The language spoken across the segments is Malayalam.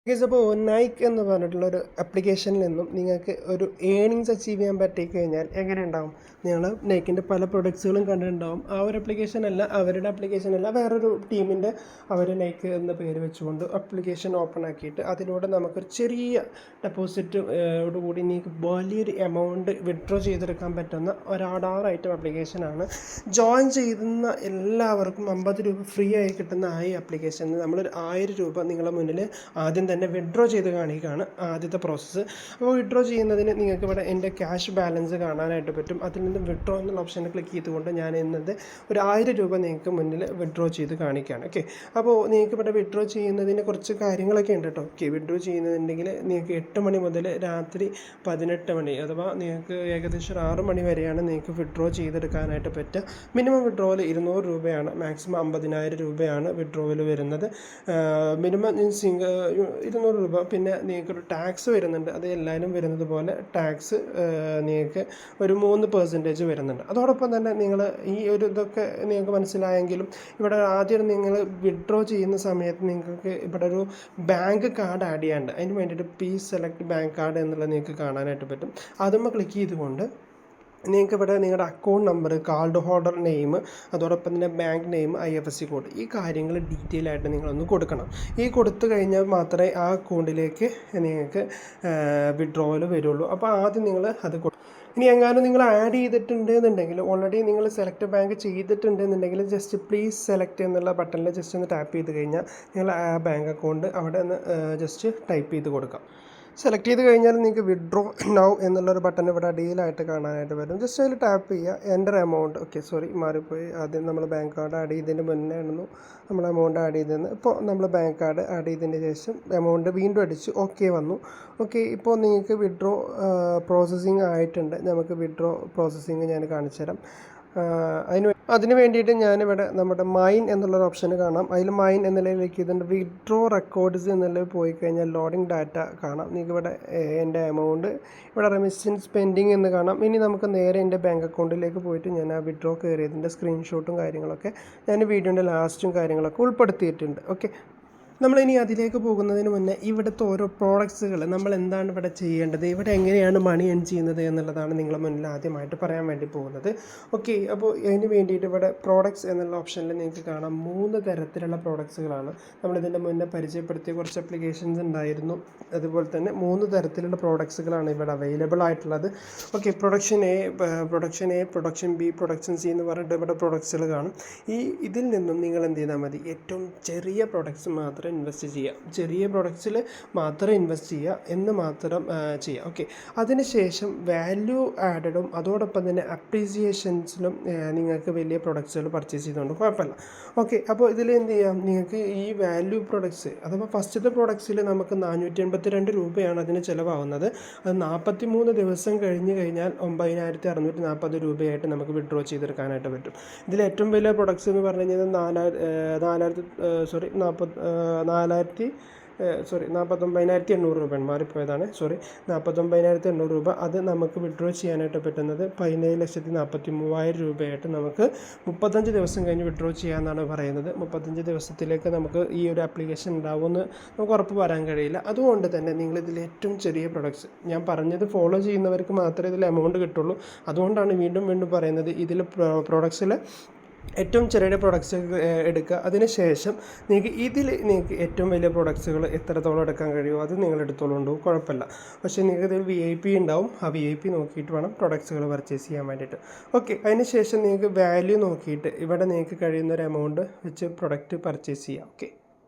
ഗൈസ്, അപ്പോൾ നൈക്ക് എന്ന് പറഞ്ഞിട്ടുള്ളൊരു ആപ്ലിക്കേഷനിൽ നിന്നും നിങ്ങൾക്ക് ഒരു ഏണിങ്സ് അച്ചീവ് ചെയ്യാൻ പറ്റിക്കഴിഞ്ഞാൽ എങ്ങനെ ഉണ്ടാവും? നിങ്ങൾ നൈക്കിൻ്റെ പല പ്രൊഡക്ട്സുകളും കണ്ടിട്ടുണ്ടാവും. ആ ഒരു ആപ്ലിക്കേഷൻ അല്ല, അവരുടെ ആപ്ലിക്കേഷൻ അല്ല, വേറൊരു ടീമിൻ്റെ അവർ നൈക്ക് എന്ന പേര് വെച്ചുകൊണ്ട് ആപ്ലിക്കേഷൻ ഓപ്പൺ ആക്കിയിട്ട് അതിലൂടെ നമുക്കൊരു ചെറിയ ഡെപ്പോസിറ്റോടുകൂടി നിങ്ങൾക്ക് വലിയൊരു എമൗണ്ട് വിഡ്രോ ചെയ്തെടുക്കാൻ പറ്റുന്ന ഒരാടാറായിട്ടും ആപ്ലിക്കേഷനാണ്. ജോയിൻ ചെയ്യുന്ന എല്ലാവർക്കും 50 രൂപ ഫ്രീ ആയി കിട്ടുന്ന ഈ ആപ്ലിക്കേഷനിൽ നമ്മളൊരു 1000 രൂപ നിങ്ങളുടെ മുന്നിൽ ആദ്യം തന്നെ വിഡ്രോ ചെയ്ത് കാണിക്കുകയാണ് ആദ്യത്തെ പ്രോസസ്സ്. അപ്പോൾ വിഡ്രോ ചെയ്യുന്നതിന് നിങ്ങൾക്ക് ഇവിടെ എൻ്റെ ക്യാഷ് ബാലൻസ് കാണാനായിട്ട് പറ്റും. അതിൽ നിന്ന് വിഡ്രോ എന്നുള്ള ഓപ്ഷനിൽ ക്ലിക്ക് ചെയ്തുകൊണ്ട് ഞാൻ ഇന്നത് ഒരു 1000 രൂപ നിങ്ങൾക്ക് മുന്നിൽ വിഡ്രോ ചെയ്ത് കാണിക്കുകയാണ്. ഓക്കെ, അപ്പോൾ നിങ്ങൾക്ക് ഇവിടെ വിഡ്രോ ചെയ്യുന്നതിന് കുറച്ച് കാര്യങ്ങളൊക്കെ ഉണ്ട് കേട്ടോ. ഓക്കെ, വിഡ്രോ ചെയ്യുന്നുണ്ടെങ്കിൽ നിങ്ങൾക്ക് 8 മണി മുതൽ രാത്രി 18 മണി അഥവാ നിങ്ങൾക്ക് ഏകദേശം ഒരു 6 മണി വരെയാണ് നിങ്ങൾക്ക് വിഡ്രോ ചെയ്തെടുക്കാനായിട്ട് പറ്റുക. മിനിമം വിഡ്രോവൽ 200 രൂപയാണ്, മാക്സിമം 50,000 രൂപയാണ് വിഡ്രോവൽ വരുന്നത്. മിനിമം 200 രൂപ. പിന്നെ നിങ്ങൾക്കൊരു ടാക്സ് വരുന്നുണ്ട്, അത് എല്ലാവരും വരുന്നത് പോലെ ടാക്സ് നിങ്ങൾക്ക് ഒരു 3% വരുന്നുണ്ട്. അതോടൊപ്പം തന്നെ നിങ്ങൾ ഈ ഒരു ഇതൊക്കെ നിങ്ങൾക്ക് മനസ്സിലായെങ്കിലും ഇവിടെ ആദ്യം നിങ്ങൾ വിഡ്രോ ചെയ്യുന്ന സമയത്ത് നിങ്ങൾക്ക് ഇവിടെ ഒരു ബാങ്ക് കാർഡ് ആഡ് ചെയ്യാനുണ്ട്. അതിന് വേണ്ടിയിട്ട് സെലക്ട് ബാങ്ക് കാർഡ് എന്നുള്ളത് നിങ്ങൾക്ക് കാണാനായിട്ട് പറ്റും. അതുമ്പോൾ ക്ലിക്ക് ചെയ്തുകൊണ്ട് നിങ്ങൾക്ക് ഇവിടെ നിങ്ങളുടെ account number, card holder name, അതോടൊപ്പം തന്നെ ബാങ്ക് നെയിം, IFSC കോഡ്, ഈ കാര്യങ്ങൾ ഡീറ്റെയിൽ ആയിട്ട് നിങ്ങളൊന്ന് കൊടുക്കണം. ഈ കൊടുത്തു കഴിഞ്ഞാൽ മാത്രമേ ആ അക്കൗണ്ടിലേക്ക് നിങ്ങൾക്ക് വിഡ്രോവൽ വരുള്ളൂ. അപ്പോൾ ആദ്യം നിങ്ങൾ അത് ഇനി എങ്ങാനും നിങ്ങൾ ആഡ് ചെയ്തിട്ടുണ്ട് എന്നുണ്ടെങ്കിൽ, ഓൾറെഡി നിങ്ങൾ സെലക്ട് ബാങ്ക് ചെയ്തിട്ടുണ്ട് എന്നുണ്ടെങ്കിൽ ജസ്റ്റ് പ്ലീസ് സെലക്ട് എന്നുള്ള ബട്ടണിൽ ജസ്റ്റ് ഒന്ന് ടാപ്പ് ചെയ്ത് കഴിഞ്ഞാൽ നിങ്ങൾ ആ ബാങ്ക് അക്കൗണ്ട് അവിടെ ഒന്ന് ജസ്റ്റ് ടൈപ്പ് ചെയ്ത് കൊടുക്കാം. സെലക്ട് ചെയ്ത് കഴിഞ്ഞാൽ നിങ്ങൾക്ക് വിഡ്രോ നൗ എന്നുള്ളൊരു ബട്ടൺ ഇവിടെ അടിയിലായിട്ട് കാണാനായിട്ട് വരും. ജസ്റ്റ് അതിൽ ടാപ്പ് ചെയ്യുക, എൻ്റർ എമൗണ്ട്. ഓക്കെ, സോറി മാറിപ്പോയി. ആദ്യം നമ്മൾ ബാങ്ക് കാർഡ് ആഡ് ചെയ്തതിന് മുന്നേ ആയിരുന്നു നമ്മൾ എമൗണ്ട് ആഡ് ചെയ്തതെന്ന്. ഇപ്പോൾ നമ്മൾ ബാങ്ക് കാർഡ് ആഡ് ചെയ്തതിന് ശേഷം എമൗണ്ട് വീണ്ടും അടിച്ച് ഓക്കെ വന്നു. ഓക്കെ, ഇപ്പോൾ നിങ്ങൾക്ക് വിഡ്രോ പ്രോസസ്സിങ് ആയിട്ടുണ്ട്. നമുക്ക് വിഡ്രോ പ്രോസസ്സിങ് ഞാൻ കാണിച്ചു തരാം. അതിന് വേണ്ടിയിട്ട് ഞാനിവിടെ നമ്മുടെ മൈൻ എന്നുള്ളൊരു ഓപ്ഷന് കാണാം. അതിൽ മൈൻ എന്നുള്ളതിലേക്ക് ഇതിൻ്റെ വിഡ്രോ റെക്കോർഡ്സ് എന്നുള്ളത് പോയി കഴിഞ്ഞാൽ ലോഡിംഗ് ഡാറ്റ കാണാം. നിങ്ങൾക്ക് ഇവിടെ എൻ്റെ എമൗണ്ട് ഇവിടെ റെമിറ്റൻസ് പെൻഡിങ് എന്ന് കാണാം. ഇനി നമുക്ക് നേരെ എൻ്റെ ബാങ്ക് അക്കൗണ്ടിലേക്ക് പോയിട്ട് ഞാൻ ആ വിഡ്രോ കയറിയതിൻ്റെ സ്ക്രീൻഷോട്ടും കാര്യങ്ങളൊക്കെ ഞാൻ വീഡിയോൻ്റെ ലാസ്റ്റും കാര്യങ്ങളൊക്കെ ഉൾപ്പെടുത്തിയിട്ടുണ്ട്. ഓക്കെ, നമ്മളിനി അതിലേക്ക് പോകുന്നതിന് മുന്നേ ഇവിടുത്തെ ഓരോ പ്രോഡക്ട്സുകൾ നമ്മൾ എന്താണ് ഇവിടെ ചെയ്യേണ്ടത്, ഇവിടെ എങ്ങനെയാണ് മണി ഏൺ ചെയ്യുന്നത് എന്നുള്ളതാണ് നിങ്ങളുടെ മുന്നിൽ ആദ്യമായിട്ട് പറയാൻ വേണ്ടി പോകുന്നത്. ഓക്കെ, അപ്പോൾ അതിന് വേണ്ടിയിട്ട് ഇവിടെ പ്രോഡക്ട്സ് എന്നുള്ള ഓപ്ഷനിൽ നിങ്ങൾക്ക് കാണാം 3 തരത്തിലുള്ള പ്രോഡക്ട്സുകളാണ്. നമ്മളിതിൻ്റെ മുന്നേ പരിചയപ്പെടുത്തിയ കുറച്ച് ആപ്ലിക്കേഷൻസ് ഉണ്ടായിരുന്നു. അതുപോലെ തന്നെ 3 തരത്തിലുള്ള പ്രോഡക്ട്സുകളാണ് ഇവിടെ അവൈലബിൾ ആയിട്ടുള്ളത്. Okay, production A, production B, production C എന്ന് പറഞ്ഞിട്ട് ഇവിടെ പ്രോഡക്ട്സുകൾ കാണും. ഇതിൽ നിന്നും നിങ്ങൾ എന്ത് ചെയ്താൽ മതി, ഏറ്റവും ചെറിയ പ്രോഡക്ട്സ് മാത്രം ഇൻവെസ്റ്റ് ചെയ്യുക, ചെറിയ പ്രൊഡക്ട്സിൽ മാത്രം ഇൻവെസ്റ്റ് ചെയ്യുക എന്ന് മാത്രം ചെയ്യുക. ഓക്കെ, അതിനുശേഷം വാല്യൂ ആഡഡും അതോടൊപ്പം തന്നെ അപ്രീസിയേഷൻസിലും നിങ്ങൾക്ക് വലിയ പ്രൊഡക്ട്സുകൾ പർച്ചേസ് ചെയ്തുകൊണ്ട് കുഴപ്പമില്ല. ഓക്കെ, അപ്പോൾ ഇതിൽ എന്ത് ചെയ്യാം, നിങ്ങൾക്ക് ഈ വാല്യൂ പ്രൊഡക്ട്സ് അഥവാ ഫസ്റ്റത്തെ പ്രൊഡക്ട്സിൽ നമുക്ക് 482 രൂപയാണ് അതിന് ചിലവാകുന്നത്. അത് 43 ദിവസം കഴിഞ്ഞ് കഴിഞ്ഞാൽ 9640 രൂപയായിട്ട് നമുക്ക് വിഡ്രോ ചെയ്തെടുക്കാനായിട്ട് പറ്റും. ഇതിൽ ഏറ്റവും വലിയ പ്രൊഡക്ട്സ് എന്ന് പറഞ്ഞു കഴിഞ്ഞാൽ 49,800 രൂപയാണ്, മാറിപ്പോയതാണ്, സോറി, 49,800 രൂപ. അത് നമുക്ക് വിഡ്രോ ചെയ്യാനായിട്ട് പറ്റുന്നത് 17,43,000 രൂപയായിട്ട് നമുക്ക് 35 ദിവസം കഴിഞ്ഞ് വിഡ്രോ ചെയ്യാമെന്നാണ് പറയുന്നത്. 35 ദിവസത്തിലേക്ക് നമുക്ക് ഈ ഒരു ആപ്ലിക്കേഷൻ ഉണ്ടാവുമെന്ന് നമുക്ക് ഉറപ്പ് പറയാൻ കഴിയില്ല. അതുകൊണ്ട് തന്നെ നിങ്ങളിതിൽ ഏറ്റവും ചെറിയ പ്രൊഡക്ട്സ് ഞാൻ പറഞ്ഞത് ഫോളോ ചെയ്യുന്നവർക്ക് മാത്രമേ ഇതിൽ എമൗണ്ട് കിട്ടുള്ളൂ. അതുകൊണ്ടാണ് വീണ്ടും വീണ്ടും പറയുന്നത്, ഇതിൽ പ്രൊഡക്ട്സിൽ ഏറ്റവും ചെറിയ പ്രൊഡക്ട്സ് എടുക്കുക. അതിനുശേഷം നിങ്ങൾക്ക് ഏറ്റവും വലിയ പ്രൊഡക്ട്സുകൾ എത്രത്തോളം എടുക്കാൻ കഴിയുമോ അത് നിങ്ങൾ എടുത്തോളുണ്ടോ, കുഴപ്പമില്ല. പക്ഷേ നിങ്ങൾക്ക് ഇതിൽ VIP ഉണ്ടാവും. ആ VIP നോക്കിയിട്ട് വേണം പ്രൊഡക്ട്സുകൾ പർച്ചേസ് ചെയ്യാൻ വേണ്ടിയിട്ട്. ഓക്കെ, അതിനുശേഷം നിങ്ങൾക്ക് വാല്യൂ നോക്കിയിട്ട് ഇവിടെ നിങ്ങൾക്ക് കഴിയുന്നൊരു എമൗണ്ട് വെച്ച് പ്രൊഡക്റ്റ് പർച്ചേസ് ചെയ്യാം.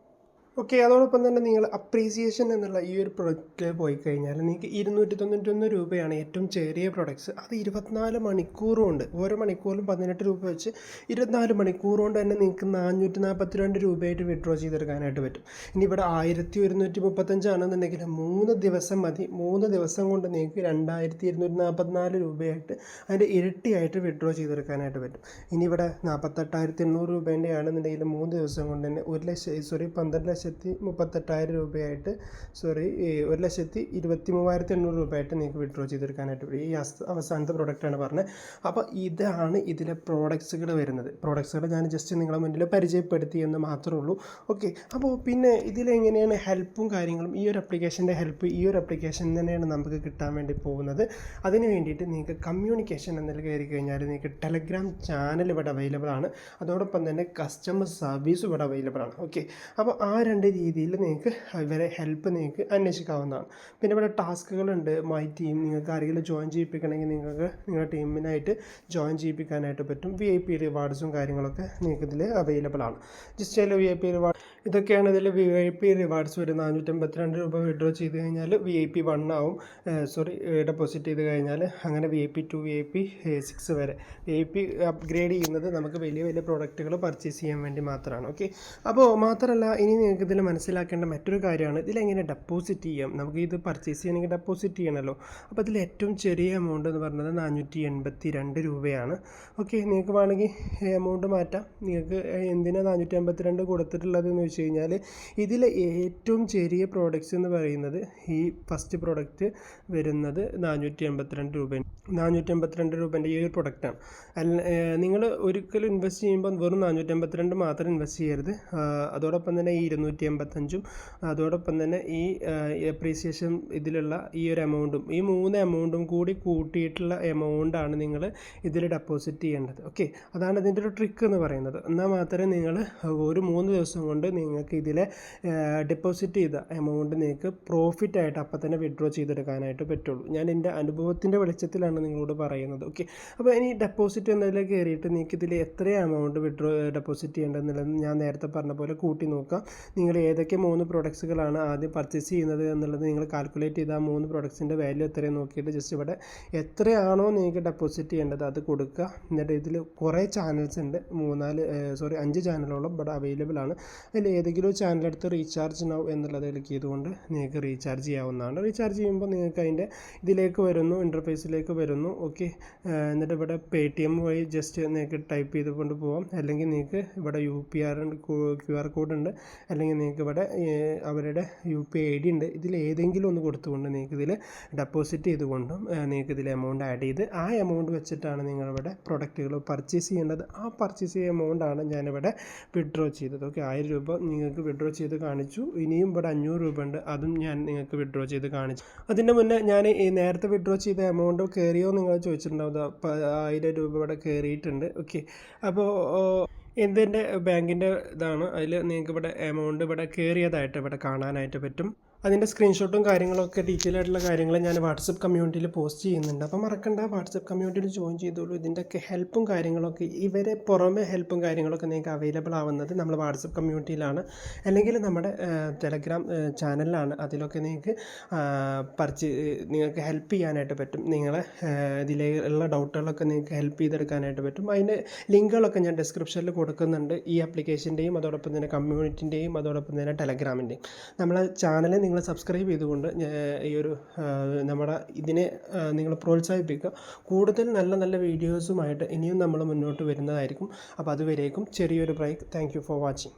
ഓക്കെ, അതോടൊപ്പം തന്നെ നിങ്ങൾ അപ്രീസിയേഷൻ എന്നുള്ള ഈ ഒരു പ്രൊഡക്റ്റിൽ പോയി കഴിഞ്ഞാൽ നിങ്ങൾക്ക് 291 രൂപയാണ് ഏറ്റവും ചെറിയ പ്രൊഡക്ട്സ്. അത് 24 മണിക്കൂറും ഉണ്ട്. ഓരോ മണിക്കൂറിലും 18 രൂപ വെച്ച് 24 മണിക്കൂർ കൊണ്ട് തന്നെ നിങ്ങൾക്ക് 442 രൂപയായിട്ട് വിഡ്രോ ചെയ്തെടുക്കാനായിട്ട് പറ്റും. ഇനി ഇവിടെ 1135 ആണെന്നുണ്ടെങ്കിൽ 3 ദിവസം മതി. 3 ദിവസം കൊണ്ട് നിങ്ങൾക്ക് 2244 രൂപയായിട്ട് അതിൻ്റെ ഇരട്ടിയായിട്ട് വിഡ്രോ ചെയ്തെടുക്കാനായിട്ട് പറ്റും. ഇനി ഇവിടെ 48,800 രൂപേൻ്റെ ആണെന്നുണ്ടെങ്കിൽ 3 ദിവസം കൊണ്ട് തന്നെ 12,00,000 1,38,000 രൂപയായിട്ട് 1,23,800 രൂപയായിട്ട് നിങ്ങൾക്ക് വിഡ്രോ ചെയ്തെടുക്കാനായിട്ട് പറ്റും. ഈ അവസാനത്തെ പ്രോഡക്റ്റാണ് പറഞ്ഞത്. അപ്പോൾ ഇതാണ് ഇതിലെ പ്രോഡക്ട്സുകൾ വരുന്നത്. പ്രോഡക്ട്സുകൾ ഞാൻ ജസ്റ്റ് നിങ്ങളെ മുന്നിൽ പരിചയപ്പെടുത്തി എന്ന് മാത്രമേ ഉള്ളൂ. ഓക്കെ, അപ്പോൾ പിന്നെ ഇതിലെങ്ങനെയാണ് ഹെൽപ്പും കാര്യങ്ങളും, ഈ ഒരു ആപ്ലിക്കേഷൻ്റെ ഹെൽപ്പ് ഈ ഒരു ആപ്ലിക്കേഷൻ തന്നെയാണ് നമുക്ക് കിട്ടാൻ വേണ്ടി പോകുന്നത്. അതിന് വേണ്ടിയിട്ട് നിങ്ങൾക്ക് കമ്മ്യൂണിക്കേഷൻ എന്നതിൽ കയറി കഴിഞ്ഞാൽ നിങ്ങൾക്ക് ടെലഗ്രാം ചാനൽ ഇവിടെ അവൈലബിൾ ആണ്. അതോടൊപ്പം തന്നെ കസ്റ്റമർ സർവീസ് ഇവിടെ അവൈലബിൾ ആണ്. ഓക്കെ, അപ്പോൾ ആ രണ്ട് രീതിയിൽ നിങ്ങൾക്ക് ഇവരെ ഹെൽപ്പ് നിങ്ങൾക്ക് അന്വേഷിക്കാവുന്നതാണ്. പിന്നെ ഇവിടെ ടാസ്കുകളുണ്ട്. മൈ ടീം, നിങ്ങൾക്ക് ആരെങ്കിലും ജോയിൻ ചെയ്യിപ്പിക്കണമെങ്കിൽ നിങ്ങൾക്ക് നിങ്ങളുടെ ടീമിനായിട്ട് ജോയിൻ ചെയ്യിപ്പിക്കാനായിട്ട് പറ്റും. VIP റിവാർഡ്സും കാര്യങ്ങളൊക്കെ നിങ്ങൾക്ക് ഇതിൽ അവൈലബിൾ ആണ്. ജസ്റ്റ് അതിൽ VIP റിവാർഡ് ഇതൊക്കെയാണ് ഇതിൽ VIP റിവാർഡ്സ് വരും. 452 രൂപ വിഡ്രോ ചെയ്ത് കഴിഞ്ഞാൽ VIP 1 ആവും. ഡെപ്പോസിറ്റ് ചെയ്ത് കഴിഞ്ഞാൽ അങ്ങനെ VIP 2 VIP 6 വരെ. VIP അപ്ഗ്രേഡ് ചെയ്യുന്നത് നമുക്ക് വലിയ വലിയ പ്രോഡക്റ്റുകൾ പർച്ചേസ് ചെയ്യാൻ വേണ്ടി മാത്രമാണ്. ഓക്കെ, അപ്പോൾ മാത്രമല്ല ഇനി നിങ്ങൾക്ക് ഇതിൽ മനസ്സിലാക്കേണ്ട മറ്റൊരു കാര്യമാണ് ഇതിലെങ്ങനെ ഡെപ്പോസിറ്റ് ചെയ്യാം. നമുക്ക് ഇത് പർച്ചേസ് ചെയ്യണമെങ്കിൽ ഡെപ്പോസിറ്റ് ചെയ്യണമല്ലോ. അപ്പോൾ ഇതിൽ ഏറ്റവും ചെറിയ എമൗണ്ട് എന്ന് പറഞ്ഞത് 482 രൂപയാണ്. ഓക്കെ, നിങ്ങൾക്ക് വേണമെങ്കിൽ എമൗണ്ട് മാറ്റാം. നിങ്ങൾക്ക് എന്തിനാണ് 452 കൊടുത്തിട്ടുള്ളത് എന്ന് വെച്ച് കഴിഞ്ഞാൽ ഇതിൽ ഏറ്റവും ചെറിയ പ്രോഡക്റ്റ്സ് എന്ന് പറയുന്നത് ഈ ഫസ്റ്റ് പ്രോഡക്റ്റ് വരുന്നത് 482 രൂപയാണ്. 482 രൂപേൻ്റെ ഈ ഒരു പ്രൊഡക്റ്റാണ്. നിങ്ങൾ ഒരിക്കലും ഇൻവെസ്റ്റ് ചെയ്യുമ്പോൾ വെറും 482 മാത്രം ഇൻവെസ്റ്റ് ചെയ്യരുത്. അതോടൊപ്പം തന്നെ ഈ 285 അതോടൊപ്പം തന്നെ ഈ അപ്രീസിയേഷൻ ഇതിലുള്ള ഈ ഒരു എമൗണ്ടും, ഈ 3 എമൗണ്ടും കൂടി കൂട്ടിയിട്ടുള്ള എമൗണ്ടാണ് നിങ്ങൾ ഇതിൽ ഡെപ്പോസിറ്റ് ചെയ്യേണ്ടത്. ഓക്കെ, അതാണ് ഇതിൻ്റെ ഒരു ട്രിക്ക് എന്ന് പറയുന്നത്. എന്നാൽ മാത്രമേ നിങ്ങൾ ഒരു 3 ദിവസം കൊണ്ട് നിങ്ങൾക്ക് ഇതിലെ ഡെപ്പോസിറ്റ് ചെയ്ത എമൗണ്ട് നിങ്ങൾക്ക് പ്രോഫിറ്റായിട്ട് അപ്പം തന്നെ വിഡ്രോ ചെയ്തെടുക്കാനായിട്ട് പറ്റുള്ളൂ. ഞാൻ എൻ്റെ അനുഭവത്തിൻ്റെ വെളിച്ചത്തിലാണ് നിങ്ങളോട് പറയുന്നത്. ഓക്കെ, അപ്പോൾ ഇനി ഡെപ്പോസിറ്റ് എന്നതിലേക്ക് കയറിയിട്ട് നിങ്ങൾക്ക് ഇതിൽ എത്ര എമൗണ്ട് ഡെപ്പോസിറ്റ് ചെയ്യേണ്ടതെന്നുള്ളത് ഞാൻ നേരത്തെ പറഞ്ഞ പോലെ കൂട്ടി നോക്കാം. നിങ്ങൾ ഏതൊക്കെ 3 പ്രൊഡക്ട്സുകളാണ് ആദ്യം പർച്ചേസ് ചെയ്യുന്നത് എന്നുള്ളത് നിങ്ങൾ കാൽക്കുലേറ്റ് ചെയ്ത് ആ 3 പ്രൊഡക്ട്സിൻ്റെ വാല്യൂ എത്രയും നോക്കിയിട്ട് ജസ്റ്റ് ഇവിടെ എത്രയാണോ നിങ്ങൾക്ക് ഡെപ്പോസിറ്റ് ചെയ്യേണ്ടത് അത് കൊടുക്കുക. എന്നിട്ട് ഇതിൽ കുറേ ചാനൽസ് ഉണ്ട്, 5 ചാനലോളം ഇവിടെ അവൈലബിൾ ആണ്. അതിൽ ഏതെങ്കിലും ചാനലെടുത്ത് റീചാർജ് നൗ എന്നുള്ളത് ക്ലിക്ക് ചെയ്തുകൊണ്ട് നിങ്ങൾക്ക് റീചാർജ് ചെയ്യാവുന്നതാണ്. റീചാർജ് ചെയ്യുമ്പോൾ നിങ്ങൾക്ക് അതിൻ്റെ ഇതിലേക്ക് വരുന്നു, ഇൻ്റർഫേസിലേക്ക് വരുന്നു. ഓക്കെ, എന്നിട്ട് ഇവിടെ Paytm വഴി ജസ്റ്റ് നിങ്ങൾക്ക് ടൈപ്പ് ചെയ്തുകൊണ്ട് പോകാം. അല്ലെങ്കിൽ നിങ്ങൾക്ക് ഇവിടെ QR കോഡ് ഉണ്ട്, അല്ലെങ്കിൽ നിങ്ങൾക്ക് ഇവിടെ അവരുടെ UPI ID ഉണ്ട്. ഇതിൽ ഏതെങ്കിലും ഒന്ന് കൊടുത്തുകൊണ്ട് നിങ്ങൾക്ക് ഇതിൽ ഡെപ്പോസിറ്റ് ചെയ്തുകൊണ്ടും നിങ്ങൾക്ക് ഇതിൽ എമൗണ്ട് ആഡ് ചെയ്ത് ആ എമൗണ്ട് വെച്ചിട്ടാണ് നിങ്ങളിവിടെ പ്രൊഡക്റ്റുകൾ പർച്ചേസ് ചെയ്യേണ്ടത്. ആ പർച്ചേസ് ചെയ്യുന്ന എമൗണ്ടാണ് ഞാനിവിടെ വിഡ്രോ ചെയ്തത്. ഓക്കെ, 1000 രൂപ നിങ്ങൾക്ക് വിഡ്രോ ചെയ്ത് കാണിച്ചു. ഇനിയും ഇവിടെ 500 രൂപ ഉണ്ട്, അതും ഞാൻ നിങ്ങൾക്ക് വിഡ്രോ ചെയ്ത് കാണിച്ചു. അതിൻ്റെ മുന്നേ ഞാൻ ഈ നേരത്തെ വിഡ്രോ ചെയ്ത എമൗണ്ട് കയറിയോ നിങ്ങൾ ചോദിച്ചിട്ടുണ്ടാവും. 1000 രൂപ ഇവിടെ കയറിയിട്ടുണ്ട്. ഓക്കെ, അപ്പോൾ ഇതിൻ്റെ ബാങ്കിൻ്റെ ഇതാണ്. അതിൽ നിങ്ങൾക്ക് ഇവിടെ എമൗണ്ട് ഇവിടെ കയറിയതായിട്ട് ഇവിടെ കാണാനായിട്ട് പറ്റും. അതിൻ്റെ സ്ക്രീൻഷോട്ടും കാര്യങ്ങളൊക്കെ ഡീറ്റെയിൽ ആയിട്ടുള്ള കാര്യങ്ങൾ ഞാൻ വാട്സപ്പ് കമ്മ്യൂണിറ്റിയിൽ പോസ്റ്റ് ചെയ്യുന്നുണ്ട്. അപ്പോൾ മറക്കണ്ട, വാട്സപ്പ് കമ്മ്യൂണിറ്റിയിൽ ജോയിൻ ചെയ്തോളൂ. ഇതിൻ്റെയൊക്കെ ഹെൽപ്പും കാര്യങ്ങളൊക്കെ ഇവരെ പുറമെ ഹെൽപ്പും കാര്യങ്ങളൊക്കെ നിങ്ങൾക്ക് അവൈലബിൾ ആവുന്നത് നമ്മൾ വാട്സപ്പ് കമ്മ്യൂണിറ്റിയിലാണ്, അല്ലെങ്കിൽ നമ്മുടെ ടെലഗ്രാം ചാനലിലാണ്. അതിലൊക്കെ നിങ്ങൾക്ക് ഹെൽപ്പ് ചെയ്യാനായിട്ട് പറ്റും. നിങ്ങളെ ഇതിലുള്ള ഡൗട്ടുകളൊക്കെ നിങ്ങൾക്ക് ഹെൽപ്പ് ചെയ്തെടുക്കാനായിട്ട് പറ്റും. അതിൻ്റെ ലിങ്കുകളൊക്കെ ഞാൻ ഡിസ്ക്രിപ്ഷനിൽ കൊടുക്കുന്നുണ്ട്. ഈ ആപ്ലിക്കേഷൻ്റെയും അതോടൊപ്പം തന്നെ കമ്മ്യൂണിറ്റിൻ്റെയും അതോടൊപ്പം തന്നെ ടെലഗ്രാമിൻ്റെയും. നമ്മളെ ചാനൽ നിങ്ങൾ സബ്സ്ക്രൈബ് ചെയ്തുകൊണ്ട് ഈ ഒരു നമ്മുടെ ഇതിനെ നിങ്ങൾ പ്രോത്സാഹിപ്പിക്കുക. കൂടുതൽ നല്ല നല്ല വീഡിയോസുമായിട്ട് ഇനിയും നമ്മൾ മുന്നോട്ട് വരുന്നതായിരിക്കും. അപ്പോൾ അതുവരേക്കും ചെറിയൊരു break. Thank you for watching.